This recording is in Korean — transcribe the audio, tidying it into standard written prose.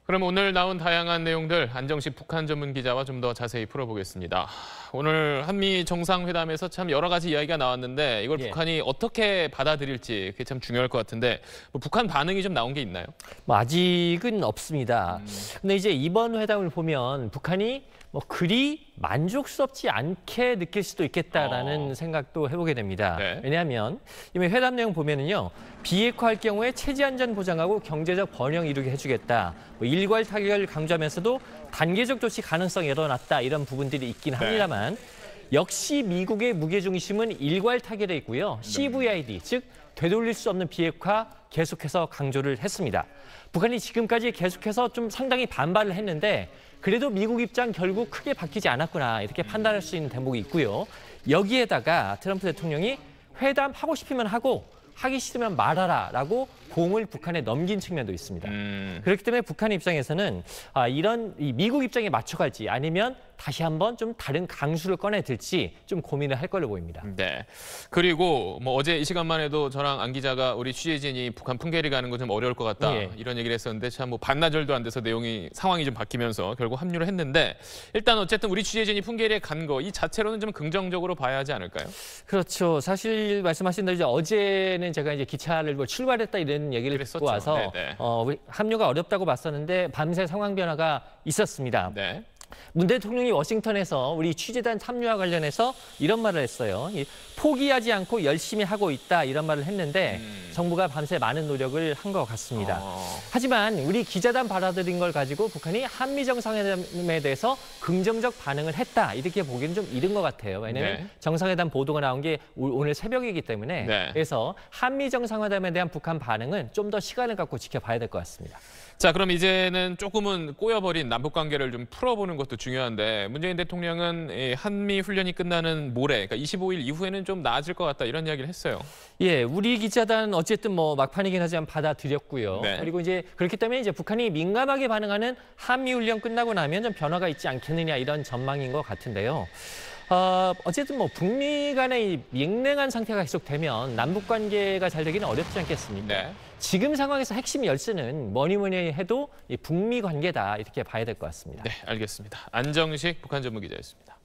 그럼 오늘 나온 다양한 내용들 안정식 북한 전문 기자와 좀 더 자세히 풀어보겠습니다. 오늘 한미 정상회담에서 참 여러 가지 이야기가 나왔는데 이걸 북한이 어떻게 받아들일지 그게 참 중요할 것 같은데 뭐 북한 반응이 좀 나온 게 있나요? 아직은 없습니다. 근데 이제 이번 회담을 보면 북한이 그리 만족스럽지 않게 느낄 수도 있겠다라는 생각도 해보게 됩니다. 네. 왜냐하면 이미 회담 내용 보면은요, 비핵화할 경우에 체제 안전 보장하고 경제적 번영 이루게 해주겠다. 일괄 타결을 강조하면서도 단계적 조치 가능성이 일어났다 이런 부분들이 있긴 합니다만 역시 미국의 무게중심은 일괄 타결에 있고요. CVID, 즉 되돌릴 수 없는 비핵화 계속해서 강조를 했습니다. 북한이 지금까지 계속해서 좀 상당히 반발을 했는데 그래도 미국 입장 결국 크게 바뀌지 않았구나 이렇게 판단할 수 있는 대목이 있고요. 여기에다가 트럼프 대통령이 회담하고 싶으면 하고 하기 싫으면 말하라라고 공을 북한에 넘긴 측면도 있습니다. 그렇기 때문에 북한 입장에서는 이런 미국 입장에 맞춰갈지 아니면 다시 한번 좀 다른 강수를 꺼내들지 좀 고민을 할 걸로 보입니다. 네. 그리고 어제 이 시간만 해도 저랑 안 기자가 우리 취재진이 북한 풍계리 가는 거 좀 어려울 것 같다 이런 얘기를 했었는데 참 반나절도 안 돼서 상황이 좀 바뀌면서 결국 합류를 했는데 일단 어쨌든 우리 취재진이 풍계리에 간 거 이 자체로는 좀 긍정적으로 봐야 하지 않을까요? 그렇죠. 사실 말씀하신 대로 어제는 제가 이제 기차를 출발했다 이런 얘기를 듣고 와서 합류가 어렵다고 봤었는데 밤새 상황 변화가 있었습니다. 네. 문 대통령이 워싱턴에서 우리 취재단 참여와 관련해서 이런 말을 했어요. 포기하지 않고 열심히 하고 있다 이런 말을 했는데 정부가 밤새 많은 노력을 한 것 같습니다. 하지만 우리 기자단 받아들인 걸 가지고 북한이 한미 정상회담에 대해서 긍정적 반응을 했다 이렇게 보기는 좀 이른 것 같아요. 왜냐하면 정상회담 보도가 나온 게 오늘 새벽이기 때문에 그래서 한미 정상회담에 대한 북한 반응은 좀 더 시간을 갖고 지켜봐야 될 것 같습니다. 자, 그럼 이제는 조금은 꼬여버린 남북관계를 좀 풀어보는 것도 중요한데 문재인 대통령은 한미 훈련이 끝나는 모레, 그러니까 25일 이후에는 좀 나아질 것 같다 이런 이야기를 했어요. 예, 우리 기자단 어쨌든 막판이긴 하지만 받아들였고요. 그리고 이제 그렇기 때문에 이제 북한이 민감하게 반응하는 한미 훈련 끝나고 나면 좀 변화가 있지 않겠느냐 이런 전망인 것 같은데요. 어쨌든 북미 간의 이 냉랭한 상태가 계속되면 남북 관계가 잘 되기는 어렵지 않겠습니까? 지금 상황에서 핵심 열쇠는 뭐니 해도 이 북미 관계다 이렇게 봐야 될 것 같습니다. 네, 알겠습니다. 안정식 북한 전문 기자였습니다.